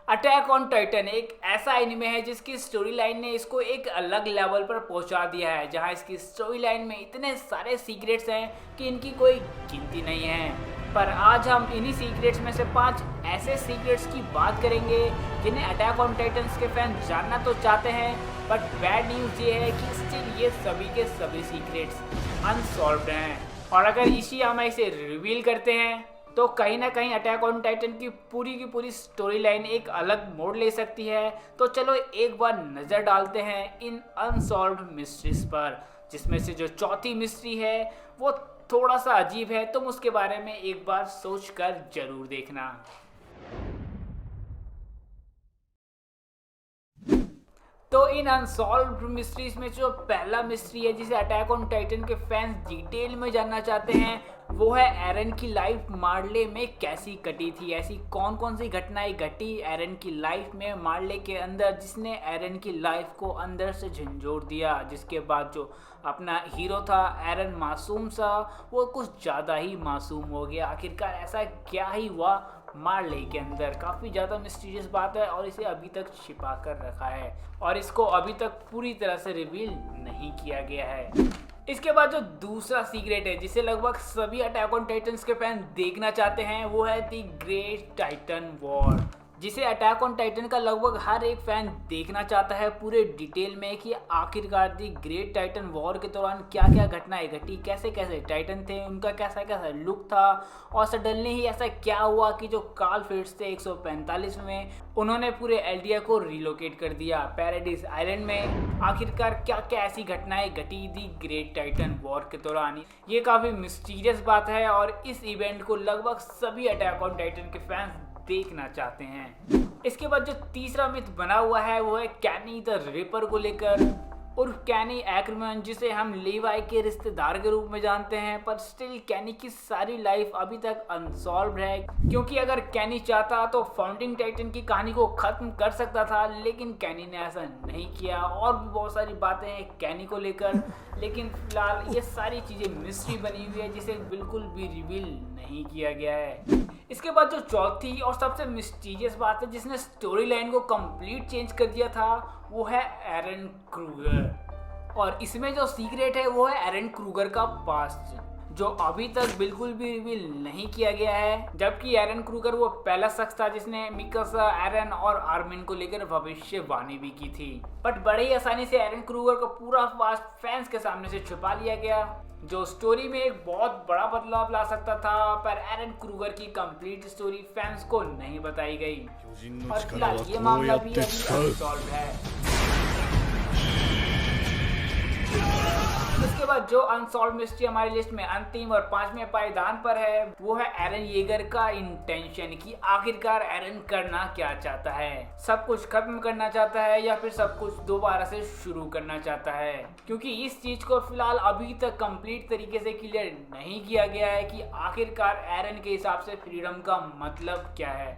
Attack on Titan एक ऐसा anime है जिसकी स्टोरी लाइन ने इसको एक अलग लेवल पर पहुंचा दिया है, जहां इसकी स्टोरी लाइन में इतने सारे सीक्रेट्स हैं कि इनकी कोई गिनती नहीं है। पर आज हम इन्हीं सीक्रेट्स में से 5 ऐसे सीक्रेट्स की बात करेंगे जिन्हें अटैक ऑन टाइटन्स के फैन जानना तो चाहते हैं, बट बैड न्यूज़ ये है कि स्टिल ये सभी के सभी सीक्रेट्स अनसॉल्व्ड हैं। और अगर इशियामा इसे रिवील करते हैं तो कहीं ना कहीं अटैक ऑन टाइटन की पूरी स्टोरी लाइन एक अलग मोड़ ले सकती है। तो चलो एक बार नज़र डालते हैं इन अनसॉल्व्ड मिस्ट्रीज पर, जिसमें से जो चौथी मिस्ट्री है वो थोड़ा सा अजीब है। तुम उसके बारे में एक बार सोच कर जरूर देखना। तो इन अनसॉल्व्ड मिस्ट्रीज में जो पहला मिस्ट्री है जिसे अटैक ऑन टाइटन के फैंस डिटेल में जानना चाहते हैं वो है एरन की लाइफ मार्ले में कैसी कटी थी। ऐसी कौन कौन सी घटनाएं घटी एरन की लाइफ में मार्ले के अंदर जिसने एरन की लाइफ को अंदर से झंझोड़ दिया, जिसके बाद जो अपना हीरो था एरन मासूम सा वो कुछ ज़्यादा ही मासूम हो गया। आखिरकार ऐसा क्या ही हुआ मार्ले के अंदर? काफ़ी ज़्यादा मिस्टीरियस बात है और इसे अभी तक छिपा कर रखा है और इसको अभी तक पूरी तरह से रिवील नहीं किया गया है। इसके बाद जो दूसरा सीक्रेट है जिसे लगभग सभी अटैक ऑन टाइटन्स के फैन देखना चाहते हैं वो है द ग्रेट टाइटन वॉर, जिसे अटैक ऑन टाइटन का लगभग हर एक फैन देखना चाहता है पूरे डिटेल में कि आखिरकार दी ग्रेट टाइटन वॉर के दौरान क्या क्या घटनाएं घटी, कैसे कैसे टाइटन थे, उनका कैसा कैसा लुक था और सडनली ही ऐसा क्या हुआ कि जो कार्ल फ्रिट्ज थे 145 में उन्होंने पूरे एल्डिया को रिलोकेट कर दिया पैराडाइज आइलैंड में। आखिरकार क्या क्या ऐसी घटनाएं घटी दी ग्रेट टाइटन वॉर के दौरान, ये काफ़ी मिस्टीरियस बात है और इस इवेंट को लगभग सभी अटैक ऑन टाइटन के फैंस देखना चाहते हैं। इसके बाद जो तीसरा मिथ बना हुआ है वो है कैनी द रिपर को लेकर, और कैनी एक्रमैन जिसे हम लीवाई के रिश्तेदार के रूप में जानते हैं, पर स्टिल कैनी की सारी लाइफ अभी तक अनसॉल्व्ड है। क्योंकि अगर कैनी चाहता तो फाउंडिंग टाइटन की कहानी को खत्म कर सकता था, लेकिन कैनी ने ऐसा नहीं किया। और भी बहुत सारी बातें हैं कैनी को लेकर, लेकिन फिलहाल ये सारी चीज़ें मिस्ट्री बनी हुई है जिसे बिल्कुल भी रिवील नहीं किया गया है। इसके बाद जो चौथी और सबसे मिस्टीरियस बात है जिसने स्टोरी लाइन को कंप्लीट चेंज कर दिया था वो है एरन क्रूगर, और इसमें जो सीक्रेट है वो है एरन क्रूगर का पास्ट, जो अभी तक बिल्कुल भी रिवील नहीं किया गया है। जबकि एरन क्रूगर वो पहला शख्स था जिसने मिकासा, एरन और आर्मिन को लेकर भविष्यवाणी भी की थी, बट बड़े ही आसानी से एरन क्रूगर का पूरा पास्ट फैंस के सामने से छुपा लिया गया, जो स्टोरी में एक बहुत बड़ा बदलाव ला सकता था। पर एरन क्रूगर की कंप्लीट स्टोरी फैंस को नहीं बताई गई और फिलहाल ये मामला भी अभी अनसॉल्व्ड है। इसके बाद जो अनसॉल्व मिस्ट्री हमारी लिस्ट में अंतिम और 5वें पायदान पर है वो है एरन येगर का इंटेंशन, कि आखिरकार एरन करना क्या चाहता है। सब कुछ खत्म करना चाहता है या फिर सब कुछ दोबारा से शुरू करना चाहता है? क्योंकि इस चीज को फिलहाल अभी तक कंप्लीट तरीके से क्लियर नहीं किया गया है कि आखिरकार एरन के हिसाब से फ्रीडम का मतलब क्या है।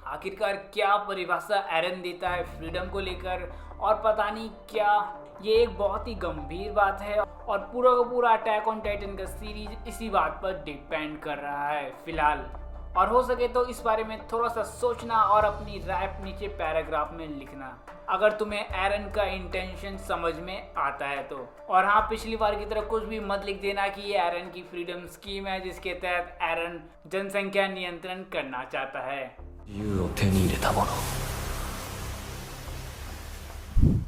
आखिरकार क्या परिभाषा एरन देता है फ्रीडम को लेकर, और पता नहीं क्या। ये एक बहुत ही गंभीर बात है और पूरा का पूरा अटैक ऑन टाइटन का सीरीज इसी बात पर डिपेंड कर रहा है फिलहाल। और हो सके तो इस बारे में थोड़ा सा सोचना और अपनी राय नीचे पैराग्राफ में लिखना अगर तुम्हें एरन का इंटेंशन समझ में आता है तो। और हाँ, पिछली बार की तरह कुछ भी मत लिख देना कि ये एरन की फ्रीडम स्कीम है जिसके तहत एरन जनसंख्या नियंत्रण करना चाहता है।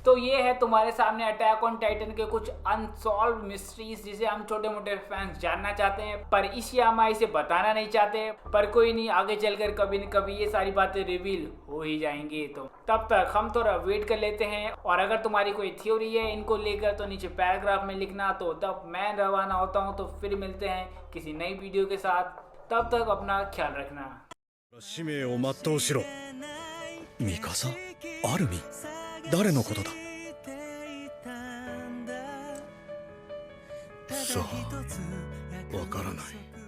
तो ये है तुम्हारे सामने अटैक ऑन टाइटन के कुछ अनसॉल्व मिस्ट्रीज जिसे हम छोटे मोटे फैंस जानना चाहते हैं, पर इशियामा इसे बताना नहीं चाहते। पर कोई नहीं, आगे चलकर कभी न कभी ये सारी बातें रिवील हो ही जाएंगी। तो तब तक हम थोड़ा वेट कर लेते हैं, और अगर तुम्हारी कोई थ्योरी है इनको लेकर तो नीचे पैराग्राफ में लिखना। तो तब मैं रवाना होता हूँ, तो फिर मिलते हैं किसी नई वीडियो के साथ। तब तक अपना ख्याल रखना। 使命を全うしろ。ミカサ？アルミ？誰のことだ？さあ、わからない。